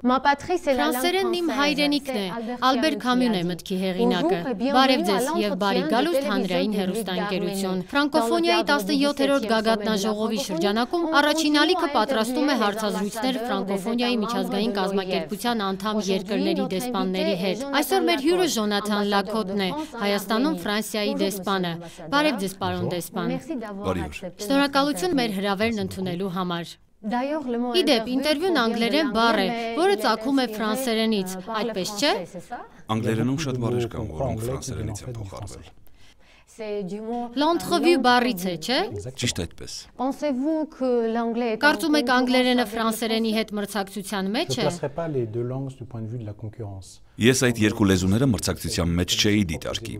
Ֆրանսերենն իմ հայրենիքն է, Ալբեր Քամյուն է մտքի հեղինակը։ Բարև ձեզ եւ բարի գալուստ հանրային հեռուստաընկերություն։ Ֆրանկոֆոնիայի 17-րդ գագաթնաժողովի շրջանակում առաջին ալիքը պատրաստում է հարցազրույցներ ֆրանկոֆոնիայի միջազգային կազմակերպության անդամ երկրների դեսպանների հետ։ Այսօր մեր հյուրը Ժոնաթան Լաքոթն է, Հայաստանում Ֆրանսիայի դեսպանը։ Բարև ձեզ, պարոն դեսպան։ Շնորհակալություն մեր հրավերն ընդունելու համար։ Իդեպ, ինտերվյուն անգլերեն բառ է, որը ծագում է ֆրանսերենից, այդպես չէ։ Անգլերենում շատ բառեր կան, որոնք ֆրանսերենից են փոխառվել։ L'entrevue բառից է, չէ։ Ճիշտ այդպես։ Կարծում եք անգլերենը ֆրանսերենի հետ մրցակցության մեջ է։ Ես այդ երկու լեզուները մրցակցության մեջ չէի դիտարկի։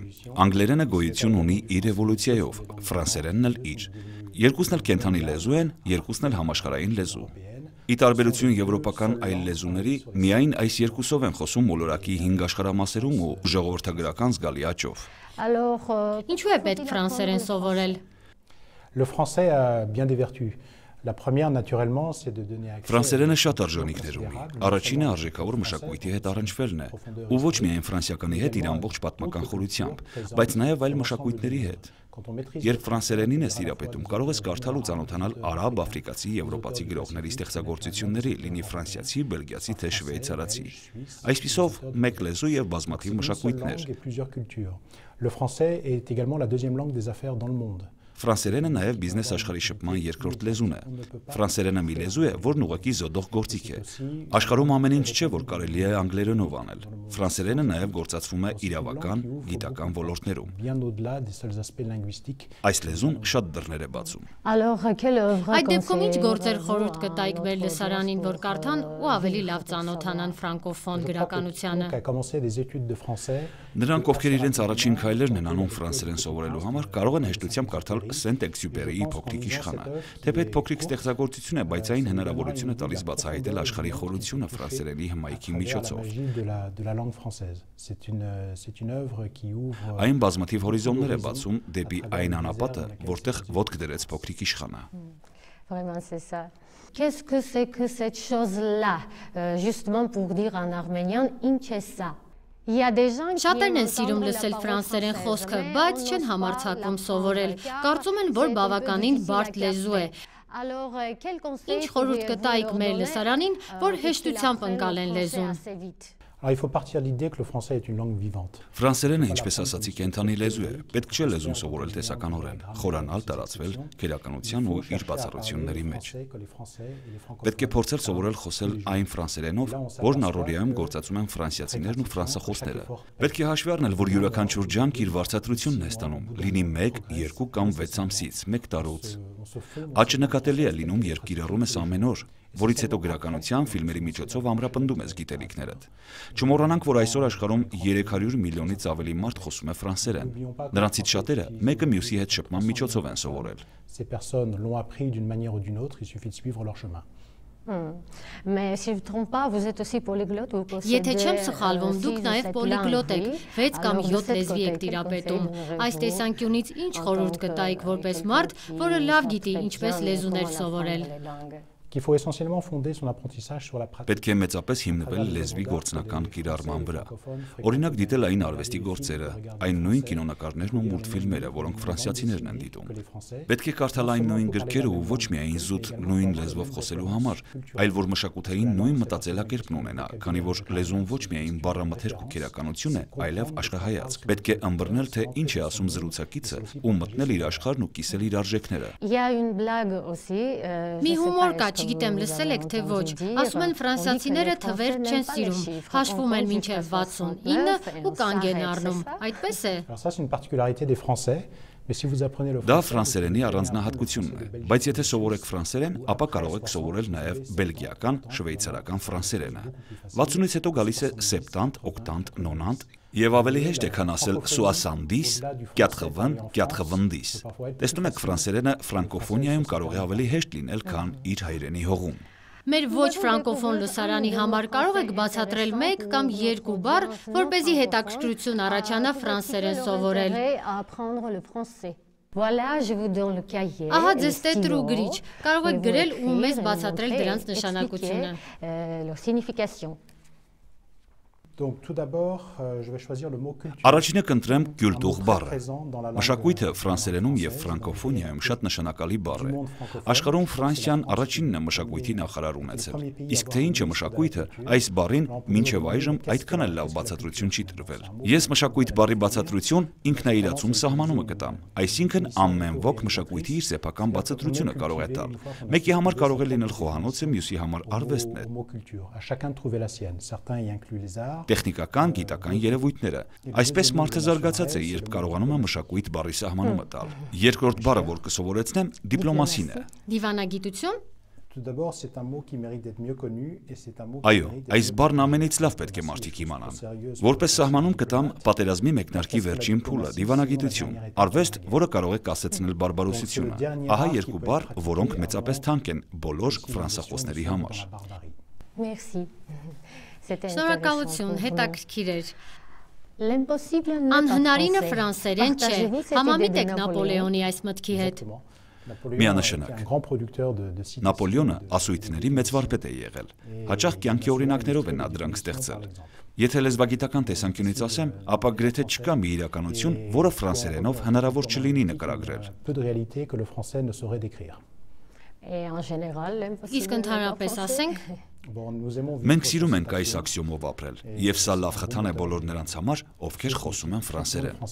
Անգլերենը գոյություն ունի իր էվոլյուցիայով, ֆրանսերենն էլ իր։ Երկուսն էլ կենդանի լեզու են, երկուսն էլ համաշխարհային լեզու։ Ի տարբերություն եվրոպական այլ լեզուների, միայն այս երկուսով են խոսում մոլորակի 5 աշխարհամասերում ու ժողովրդագրական զգալի աճով։ Ինչու է պետք ֆրանսերեն սովորել։ Ֆրանսերենը շատ արժանինքներ ունի։ Առաջինը արժեքավոր մշակույթի հետ առնչվելն է, ու ոչ միայն ֆրանսիականի հետ իր ամբողջ պատմական խորությամբ, բայց նաև այլ մշակույթների հետ։ Երբ ֆրանսերենին ես տիրապետում, կարող ես կարդալ ու ծանոթանալ արաբ, աֆրիկացի, եվրոպացի գրողների ստեղծագործությունների, լինի ֆրանսիացի, բելգիացի թե շվեյցարացի։ Այսպիսով, մեկ լեզու եւ բազմաթիվ մշակույթներ։ Ֆրանսերենը նաև բիզնես աշխարհի շփման երկրորդ լեզուն է։ Ֆրանսերենը մի լեզու է, որն ուղղակի զոդող գործիք է։ Աշխարհում ամեն ինչ չէ, որ կարելի է անգլերենով անել։ Ֆրանսերենը նաև գործածվում է իրավական, գիտական ոլորտներում։ Այս լեզուն շատ դռներ է բացում։ Այդ դեպքում ինչ գործեր խորհուրդ կտայիք մեր լսարանին, որ կարդան ու ավելի լավ ծանոթանան ֆրանկոֆոն գրականությանը։ Նրանք, ովքեր իրենց առաջին քայլերն են անում ֆրանսերեն սովորելու համար, կարող են հեշտությամբ կարդալ Սենտ-Էքզյուպերիի Փոքրիկ իշխանը։ Թեպետ փոքրիկ ստեղծագործություն է, բայց այն հնարավորություն է տալիս բացահայտել աշխարհի խորությունը ֆրանսերենի հմայքի միջոցով։ Այն բազմաթիվ հորիզոններ է բացում դեպի այն անապատը, որտեղ ոտք դրեց փոքրիկ իշխանը։ Qu'est-ce que c'est que cette chose-là, justement pour dire en arménien, ինչ է սա։ Շատերն են սիրում լսել ֆրանսերեն խոսքը, բայց չեն համարձակվում սովորել։ Կարծում են, որ բավականին բարդ լեզու է։ Ինչ խորհուրդ կտայիք մեր լսարանին, որ հեշտությամբ ընկալեն լեզուն։ Ֆրանսերենը, ինչպես ասացի, կենդանի լեզու է։ Պետք չէ լեզուն սովորել տեսականորեն, խորանալ, տարածվել քերականության ու իր բացառությունների մեջ։ Պետք է փորձել սովորել խոսել այն ֆրանսերենով, որն առօրյայում գործածում են ֆրանսիացիներն ու ֆրանսախոսները։ Պետք է հաշվի առնել, որ յուրաքանչյուր ջանք իր վարձատրությունն է ստանում, լինի 1, 2 կամ 6 ամսից, 1 տարուց։ Աճը նկատելի է լինում, երբ կիրառում ես ամեն օր, որից հետո գրականության, ֆիլմերի միջոցով ամրապնդում ես գիտելիքներդ։ Չմոռանանք, որ այսօր աշխարհում 300 միլիոնից ավելի մարդ խոսում է ֆրանսերեն։ Նրանցից շատերը մեկը մյուսի հետ շփման միջոցով են սովորել։ Եթե չեմ սխալվում, դուք նաև պոլիգլոտ եք, 6 կամ 7 լեզվի եք տիրապետում։ Այս տեսանկյունից ինչ խորհուրդ կտայիք որպես մարդ, որը լավ գիտի ինչպես լեզուներ սովորել։ Պետք է մեծապես հիմնվել լեզվի գործնական կիրառման վրա։ Օրինակ դիտել այն արվեստի գործերը, այն նույն կինոնկարներն ու մուլտֆիլմերը, որոնք ֆրանսիացիներն են դիտում։ Պետք է կարդալ այն նույն գրքերը ու ոչ միայն զուտ նույն լեզվով խոսելու համար, այլ որ մշակութային նույն մտածելակերպն ունենա, քանի որ լեզուն ոչ միայն բառամթերք ու քերականություն է, այլև աշխարհայացք։ Պետք է ըմբռնել, թե ինչ է ասում զրուցակիցը ու մտնել իր աշխարհն ու կիսել իր արժեքները։ Մի հումոր կա, չգիտեմ լսել եք թե ոչ, ասում են ֆրանսիացիները թվեր չեն սիրում, հաշվում են մինչև 69 ու կանգ են առնում, այդպես է։ Դա ֆրանսերենի առանձնահատկությունն է, բայց եթե սովորեք ֆրանսերեն, ապա կարող եք սովորել նաև բելգիական, շվեյցարական ֆրանսերենը։ 60-ից հետո գալիս է սեպտանտ, օկտանտ, նոնանտ, եւ ավելի հեշտ է, քան ասել սուասանդիս, կյատխվնդիս։ Տեսնում եք, ֆրանսերենը ֆրանկոֆոնիայում կարող է ավելի հեշտ լինել, քան իր հայրենի հողում։ Մեր ոչ ֆրանկոֆոն լսարանի համար կարող եք բացատրել 1 կամ 2 բառ, որպեսզի հետաքրքրություն առաջանա ֆրանսերեն սովորել։ Ահա ձեզ տետր ու գրիչ, կարող եք գրել ու մեզ բացատրել դրանց նշանակությունը։ Առաջինը կընտրեմ «գյուլտուղ» բառը։ Մշակույթը ֆրանսերենում եւ ֆրանկոֆոնիայում շատ նշանակալի բառ է։ Աշխարհում Ֆրանսիան առաջինն է մշակույթի նախարար ունեցել։ Իսկ թե ինչ է մշակույթը, այս բառին մինչև այժմ այդքան էլ լավ բացատրություն չի տրվել։ Ես մշակույթ բառի բացատրություն ինքնայիրացում սահմանումը կտամ, այսինքն ամեն ոք մշակույթի իր սեփական բացատրությունը կարող է տալ։ Մեկի համար կարող է լինել խոհանոցը, մյուսի համար արվեստն է։ Տեխնիկական, գիտական երևույթները։ Այսպես մարդը զարգացած է, երբ կարողանում է մշակույթ բառի սահմանումը տալ։ Երկրորդ բառը, որ կսովորեցնեմ, դիպլոմասին է։ Դիվանագիտություն։ Այո, այս բառն ամենից լավ պետք է մարդիկ իմանան։ Որպես սահմանում կտամ պատերազմի մեկնարկի վերջին փուլը, դիվանագիտություն, արվեստ, որը կարող է կասեցնել բարբարոսությունը։ Ահա երկու բառ, որոնք մեծապես թանկ են բոլոր ֆրանսախոսների համար։ Շնորհակալություն, հետաքրքիր էր։ Անհնարինը ֆրանսերեն չէ, համամիտ եք Նապոլեոնի այս մտքի հետ։ Միանշանակ։ Նապոլեոնը ասույթների մեծ վարպետ է եղել։ Հաճախ կյանքի օրինակներով է նա դրանք ստեղծել։ Եթե լեզվագիտական տեսանկյունից ասեմ, ապա գրեթե չկա մի իրականություն, որը ֆրանսերենով հնարավոր չլինի նկարագրել։ Իսկ ընդհանրապես ասենք։ Մենք սիրում ենք այս աքսիոմով ապրել, եւ սա լավ խթան է բոլոր նրանց համար, ովքեր խոսում են ֆրանսերեն։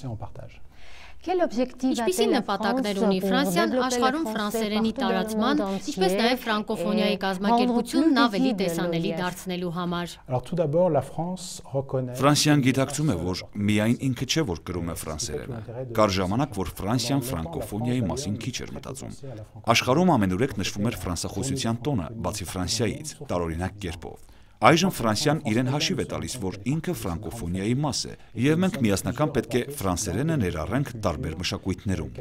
Ինչպիսի նպատակներ ունի Ֆրանսիան աշխարհում ֆրանսերենի տարածման, ինչպես նաև ֆրանկոֆոնիայի կազմակերպությունն ավելի տեսանելի դարձնելու համար։ Ֆրանսիան գիտակցում է, որ միայն ինքը չէ, որ կրում է ֆրանսերենը։ Կար ժամանակ, որ Ֆրանսիան ֆրանկոֆոնիայի մասին քիչ էր մտածում։ Աշխարհում ամենուրեք նշվում էր ֆրանսախոսության տոնը, բացի Ֆրանսիայից, տարօրինակ կերպով։ Այժմ Ֆրանսիան իրեն հաշիվ է տալիս, որ ինքը ֆրանկոֆոնիայի մաս է, եւ մենք միասնական պետք է ֆրանսերենը ներառենք տարբեր մշակույթներում։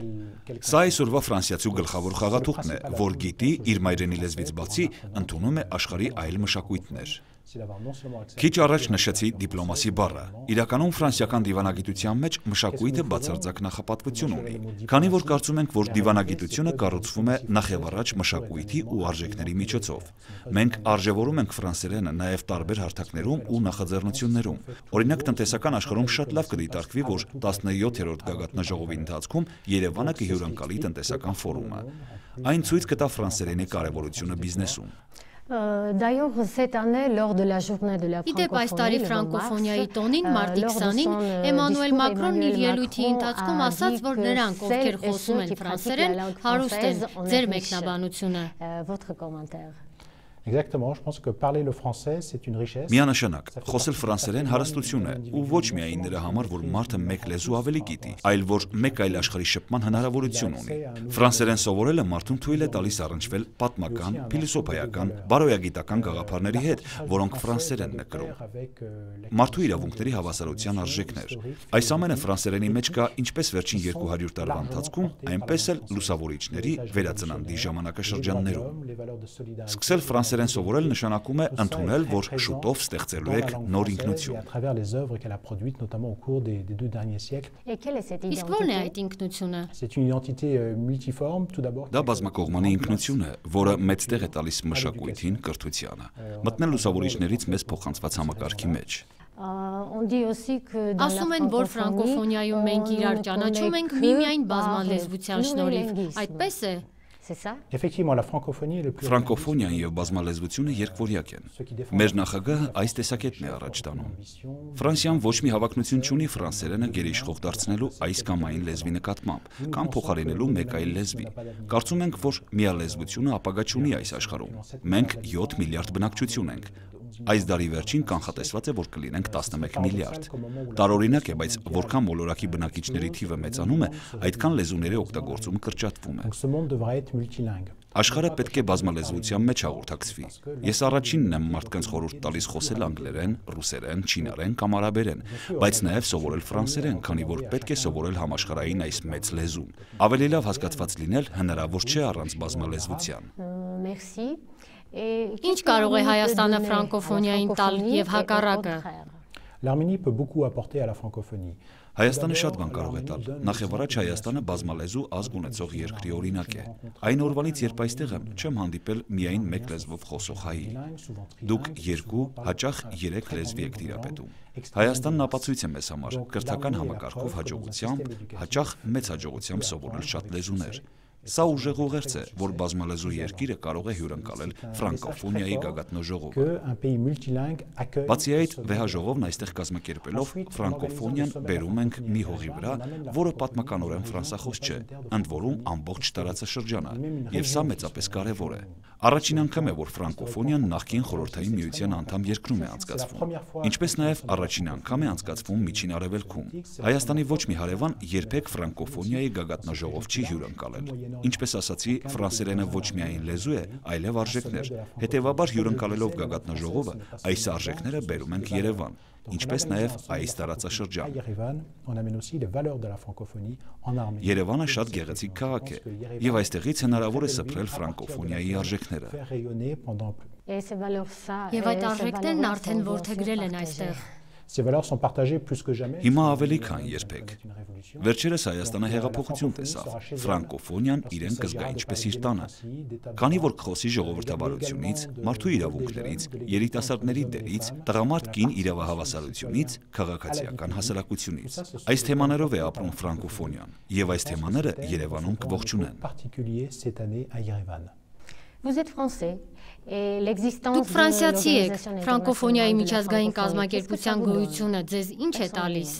Սա այսօրվա ֆրանսիացու գլխավոր խաղաթուղթն է, որ գիտի իր մայրենի լեզվից բացի ընդունում է աշխարհի այլ մշակույթներ։ Քիչ առաջ նշեցի դիպլոմասի բառը։ Իրականում ֆրանսիական դիվանագիտության մեջ մշակույթը բացարձակ նախապատվություն ունի, քանի որ կարծում ենք, որ դիվանագիտությունը կառուցվում է նախևառաջ մշակույթի ու արժեքների միջոցով։ Մենք արժևորում ենք ֆրանսերենը նաև տարբեր հարթակներում ու նախաձեռնություններում։ Օրինակ, տնտեսական աշխարհում շատ լավ կդիտարկվի, որ 17-րդ գագաթնաժողովի ընթացքում Երևանը կհյուրընկալի տնտեսական ֆորումը։ Այն ցույց կտա ֆրանսերենի կարևորությունը բիզնեսում։ Իդեպ այս տարի ֆրանկոֆոնիայի տոնին մարտի 20-ին Էմանուել Մակրոնն իր ելույթի ընթացքում ասաց, որ նրանք, ովքեր խոսում են ֆրանսերեն, հարուստ են։ Ձեր մեկնաբանությունը։ Միանշանակ, խոսել ֆրանսերեն հարստություն է, ու ոչ միայն նրա համար, որ մարդը մեկ լեզու ավելի գիտի, այլ որ մեկ այլ աշխարհի շփման հնարավորություն ունի։ Ֆրանսերեն սովորելը մարդուն թույլ է տալիս առնչվել պատմական, փիլիսոփայական, բարոյագիտական գաղափարների հետ, որոնք ֆրանսերենն է կրում։ Մարդու իրավունքների հավասարության արժեքներ։ Այս ամենը ֆրանսերենի մեջ կա ինչպես վերջին 200 տարվա ընթացքում, այնպես էլ լուսավորիչների վերածննդի ժամանակաշրջաններում։ Սկսել ֆրանսերեն սովորել նշանակում է ընդունել, որ շուտով ստեղծելու եք նոր ինքնություն։ Իսկ ո՞րն է այդ ինքնությունը։ Դա բազմակողմանի ինքնություն է, որը մեծ տեղ է տալիս մշակույթին, կրթությանը, մտնել լուսավորիչներից մեզ փոխանցված համակարգի մեջ։ Ասում են, որ ֆրանկոֆոնիայում մենք իրար ճանաչում ենք միմիայն բազմալեզվության շնորհիվ, այդպես է։ Ֆրանկոֆոնիան եւ բազմալեզվությունը երկվորյակ են։ Մեր նախագահը այս տեսակետն է առաջ տանում։ Ֆրանսիան ոչ մի հավակնություն չունի ֆրանսերենը գերիշխող դարձնելու այս կամ այն լեզվի նկատմամբ, կամ փոխարինելու մեկ այլ լեզվի։ Կարծում ենք, որ միալեզվությունը ապագա չունի այս աշխարհում։ Մենք 7 միլիարդ բնակչություն ենք։ Այս դարի վերջին կանխատեսված է, որ կլինենք 11 միլիարդ։ Տարօրինակ է, բայց որքան մոլորակի բնակիչների թիվը մեծանում է, այդքան լեզուների օգտագործումը կրճատվում է։ Աշխարհը պետք է բազմալեզվության մեջ հաղորդակցվի։ Ես առաջինն եմ մարդկանց խորհուրդ տալիս խոսել անգլերեն, ռուսերեն, չինարեն կամ արաբերեն, բայց նաև սովորել ֆրանսերեն, քանի որ պետք է սովորել համաշխարհային այս մեծ լեզուն։ Ավելի լավ հասկացված լինել հնարավոր չէ առանց բազմալեզվության։ Ինչ կարող է Հայաստանը ֆրանկոֆոնիային տալ եւ հակառակը։ L'Arménie peut beaucoup apporter à la francophonie. Հայաստանը շատ բան կարող է տալ։ Նախ եւ առաջ Հայաստանը բազմալեզու ազգ ունեցող երկրի օրինակ է։ Այն օրվանից, երբ այստեղ եմ, չեմ հանդիպել միայն մեկ լեզվով խոսող հայի։ Դուք երկու, հաճախ 3 լեզվի եք տիրապետում։ Հայաստանն ապացույց է մեզ համար կրթական համակարգով հաջողությամբ, հաճախ մեծ հաջողությամբ սովորել շատ լեզուներ։ Սա ուժեղ ուղերձ է, որ բազմալեզու երկիրը կարող է հյուրընկալել ֆրանկոֆոնիայի գագաթնաժողովը։ Բացի այդ, վեհաժողովն այստեղ կազմակերպելով ֆրանկոֆոնիան բերում ենք մի հողի վրա, որը պատմականորեն ֆրանսախոս չէ, ընդ որում ամբողջ տարածաշրջանը, եւ սա մեծապես կարեւոր է։ Առաջին անգամ է, որ ֆրանկոֆոնիան նախկին խորհրդային միության անդամ երկրում է անցկացվում, ինչպես նաեւ առաջին անգամ է անցկացվում Միջին Արևելքում։ Հայաստանի ոչ մի հարևան երբեք ֆրանկոֆոնիայի գագաթնաժողով չի հյուրընկալել։ Ինչպես ասացի, ֆրանսերենը ոչ միայն լեզու է, այլև արժեքներ։ Հետևաբար հյուրընկալելով գագաթնաժողովը, այս արժեքները բերում ենք Երևան, ինչպես նաև այս տարածաշրջան։ Երևանը շատ գեղեցիկ քաղաք է, եւ այստեղից հնարավոր է սփռել ֆրանկոֆոնիայի արժեքները։ Եվ այդ արժեքներն արդեն որդեգրել են այստեղ։ Հիմա ավելի քան երբեք։ Վերջերս Հայաստանը հեղափոխություն տեսավ։ Ֆրանկոֆոնիան իրեն կզգա ինչպես իր տանը։ Քանի որ կխոսի ժողովրդավարությունից, մարդու իրավունքներից, երիտասարդների դերից, տղամարդ կին իրավահավասարությունից, քաղաքացիական հասարակությունից։ Այս թեմաներով է ապրում ֆրանկոֆոնիան, եւ այս թեմաները Երևանում կողջունեն։ Դուք ֆրանսիացի եք, ֆրանկոֆոնիայի միջազգային կազմակերպության գոյությունը ձեզ ինչ է տալիս։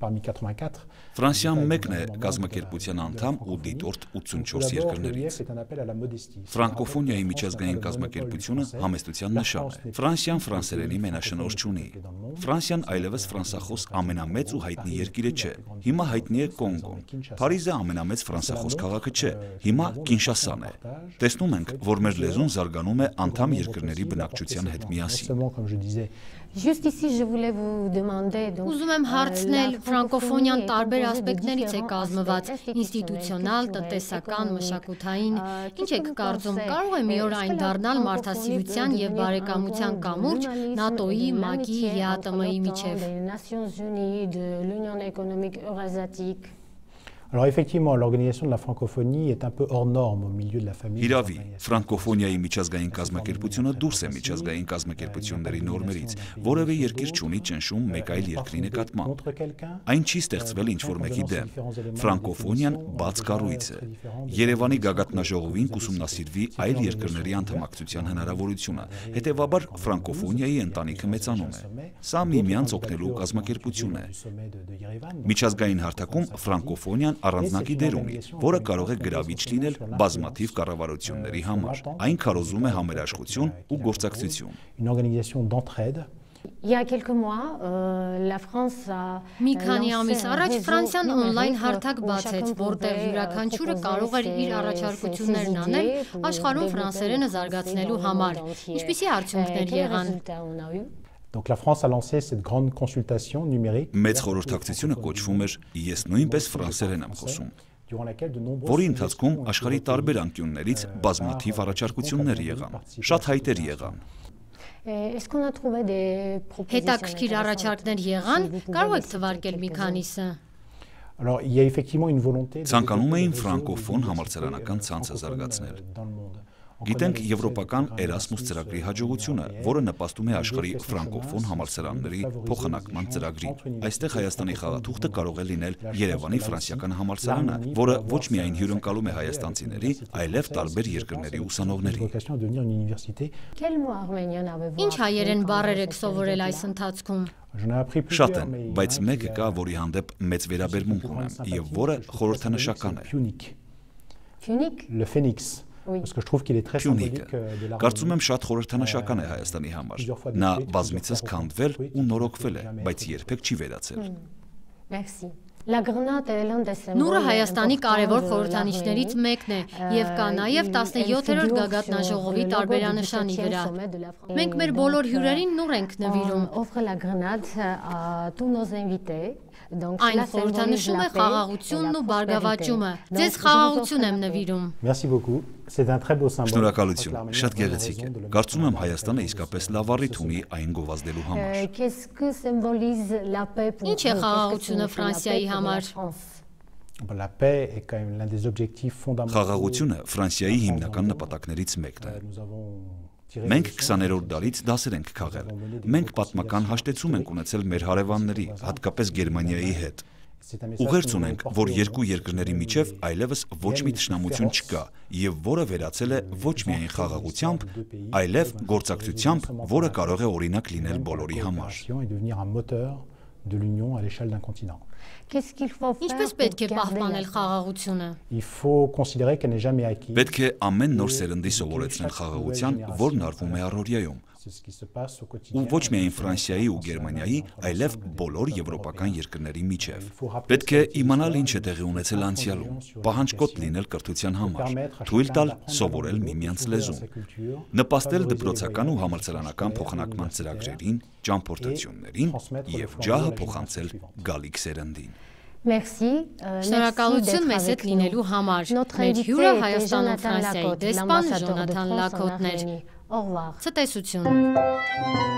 Ֆրանսիան մեկն է կազմակերպության անդամ ու դիտորդ 84 երկրներից։ Ֆրանկոֆոնիայի միջազգային կազմակերպությունը համեստության նշան է։ Ֆրանսիան ֆրանսերենի մենաշնորհ չունի։ Ֆրանսիան այլևս ֆրանսախոս ամենամեծ ու հայտնի երկիրը չէ։ Հիմա հայտնի է Կոնգոն։ Փարիզը ամենամեծ ֆրանսախոս քաղաքը չէ։ Հիմա Կինշասան է։ Տեսնում ենք, որ մեր լեզուն զարգանում է անդամ երկրների բնակչության հետ միասին։ Ուզում եմ հարցնել, ֆրանկոֆոնիան տարբեր ասպեկտներից է կազմված՝ ինստիտուցիոնալ, տնտեսական, մշակութային։ Ինչ եք կարծում, կարող է մի օր այն դառնալ մարդասիրության եւ բարեկամության կամուրջ ՆԱՏՕ-ի, ՄԱԿ-ի, ԵԱՏՄ-ի միջև։ Alors effectivement, l'organisation de la francophonie est un peu hors norme au milieu de la famille. Իրավի, ֆրանկոֆոնիայի միջազգային կազմակերպությունը դուրս է միջազգային կազմակերպությունների նորմերից, որևէ երկիր չունի ճնշում մեկ այլ երկրի նկատմամբ։ Այն չի ստեղծվել ինչ-որ մեկի դեմ։ Ֆրանկոֆոնիան բաց կառույց է։ Երևանի գագաթնաժողովին կուսումնասիրվի այլ երկրների անդամակցության հնարավորությունը, հետևաբար ֆրանկոֆոնիայի ընտանիքը մեծանում է։ Սա միմյանց օգնելու կազմակերպություն է։ Միջազգային հարթակում ֆրանկոֆոնիան առանձնակի դեր ունի, որը կարող է գրավիչ լինել բազմաթիվ կառավարությունների համար։ Այն քարոզում է համերաշխություն ու գործակցություն։ Մի քանի ամիս առաջ Ֆրանսիան օնլայն հարթակ բացեց, որտեղ յուրաքանչյուրը կարող էր իր առաջարկություններն անել աշխարհում ֆրանսերենը զարգացնելու համար։ Ինչպիսի արդյունքներ եղան։ Donc la France a lancé cette grande consultation numérique. Մեծ խորհրդակցությունը կոչվում էր «Ես նույնպես ֆրանսերեն եմ խոսում», որի ընթացքում աշխարհի տարբեր անկյուններից բազմաթիվ առաջարկություններ եղան, շատ հայտեր եղան։ Հետաքրքիր առաջարկներ եղան, կարող եք թվարկել մի քանիսը։ Alors il y a effectivement une volonté. Ցանկանում էին ֆրանկոֆոն համալսարանական ցանցը զարգացնել։ Գիտենք եվրոպական Էրասմուս ծրագրի հաջողությունը, որը նպաստում է աշխարհի ֆրանկոֆոն համալսարանների փոխանակման ծրագրին։ Այստեղ Հայաստանի խաղաթուղթը կարող է լինել Երևանի ֆրանսիական համալսարանը, որը ոչ միայն հյուրընկալում է հայաստանցիների, այլև տարբեր երկրների ուսանողների։ Ինչ հայերեն բառեր եք սովորել այս ընթացքում։ Շատ են, բայց մեկը կա, որի հանդեպ մեծ վերաբերմունք ունեմ, եւ որը խորհրդանշական է։ Le phénix. Parce que je trouve qu'il est très symbolique de la. Կարծում եմ շատ խորհրդանշական է Հայաստանի համար։ Նա բազմիցս քանդվել ու նորոգվել է, բայց երբեք չի վերացել։ Նուրը Հայաստանի կարևոր խորհրդանիշներից մեկն է եւ կա նաեւ 17-րդ գագաթնաժողովի տարբերանշանի վրա։ Մենք մեր բոլոր հյուրերին նուր ենք նվիրում։ Այն խորհրդանշում է խաղաղությունն ու բարգավաճումը։ Ձեզ խաղաղություն եմ նվիրում։ Merci beaucoup. C'est un très beau symbole. Շնորհակալություն, շատ գեղեցիկ է։ Կարծում եմ Հայաստանը իսկապես լավ առիթ ունի այն գովազդելու համար։ Ինչ է խաղաղությունը Ֆրանսիայի համար։ La paix est quand même l'un des objectifs fondamentaux. Խաղաղությունը Ֆրանսիայի հիմնական նպատակներից մեկն է։ Մենք 20-րդ դարից դասեր ենք քաղել։ Մենք պատմական հաշտեցում ենք ունեցել մեր հարևանների, հատկապես Գերմանիայի հետ։ Ուղերձ ունենք, որ երկու երկրների միջև այլևս ոչ մի թշնամություն չկա եւ որը վերացել է ոչ միայն խաղաղությամբ, այլև գործակցությամբ, որը կարող է օրինակ լինել բոլորի համար։ Ինչպես պետք է պահպանել խաղաղությունը։ Պետք է ամեն նոր սերնդի սովորեցնել խաղաղության, որն արվում է առօրյայում։ Ու ոչ միայն Ֆրանսիայի ու Գերմանիայի, այլև բոլոր եվրոպական երկրների միջև։ Պետք է իմանալ ինչ է տեղի ունեցել անցյալում, պահանջկոտ լինել կրթության համար, թույլ տալ սովորել միմյանց լեզուն, նպաստել դպրոցական ու համալսարանական փոխանակման ծրագրերին, ճամփորդություններին եւ ջահը փոխանցել գալիք սերնդին։ Շնորհակալություն մեզ հետ լինելու համար։ Մեր հյուրը Հայաստանում Ֆրանսիայի դեսպան Ժոնաթան Լակոտն էր։ Ցտեսություն։